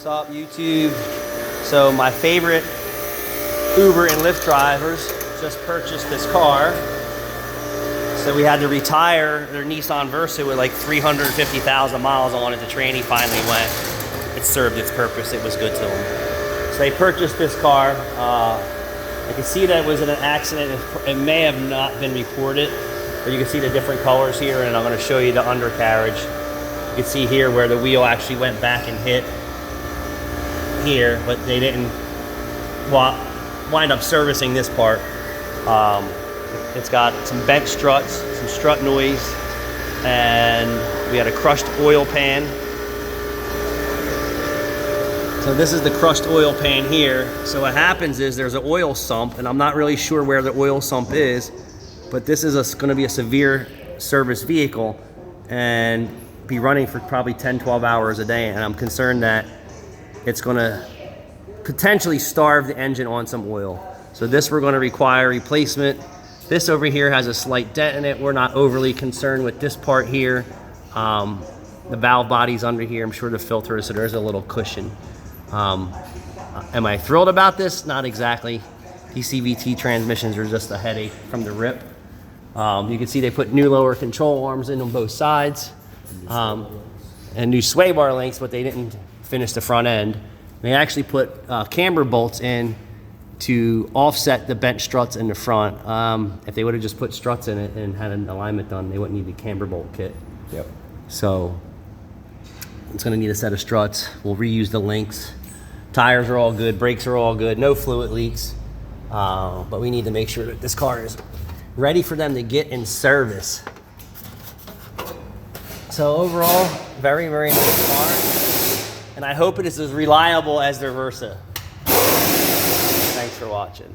What's up, YouTube? So my favorite Uber and Lyft drivers just purchased this car. So we had to retire their Nissan Versa with like 350,000 miles on it. The tranny finally went. It served its purpose. It was good to them. So they purchased this car. I can see that it was in an accident. It may have not been reported, but you can see the different colors here, and I'm going to show you the undercarriage. You can see here where the wheel actually went back and hit here, but they didn't wind up servicing this part. It's got some bent struts, some strut noise, and we had a crushed oil pan. So this is the crushed oil pan here. So what happens is there's an oil sump, and I'm not really sure where the oil sump is, but this is going to be a severe service vehicle and be running for probably 10-12 hours a day, and I'm concerned that it's going to potentially starve the engine on some oil. So this we're going to require replacement. This over here has a slight dent in it. We're not overly concerned with this part here. The valve body's under here. I'm sure the filter is, so there's a little cushion. Am I thrilled about this? Not exactly. DCVT transmissions are just a headache from the rip. You can see they put new lower control arms in on both sides, and new sway bar links, but they didn't finish the front end. They actually put camber bolts in to offset the bent struts in the front. If they would have just put struts in it and had an alignment done, they wouldn't need the camber bolt kit. Yep. So it's gonna need a set of struts. We'll reuse the links. Tires are all good, brakes are all good, no fluid leaks. But we need to make sure that this car is ready for them to get in service. So overall, very, very nice car. And I hope it is as reliable as their Versa. Thanks for watching.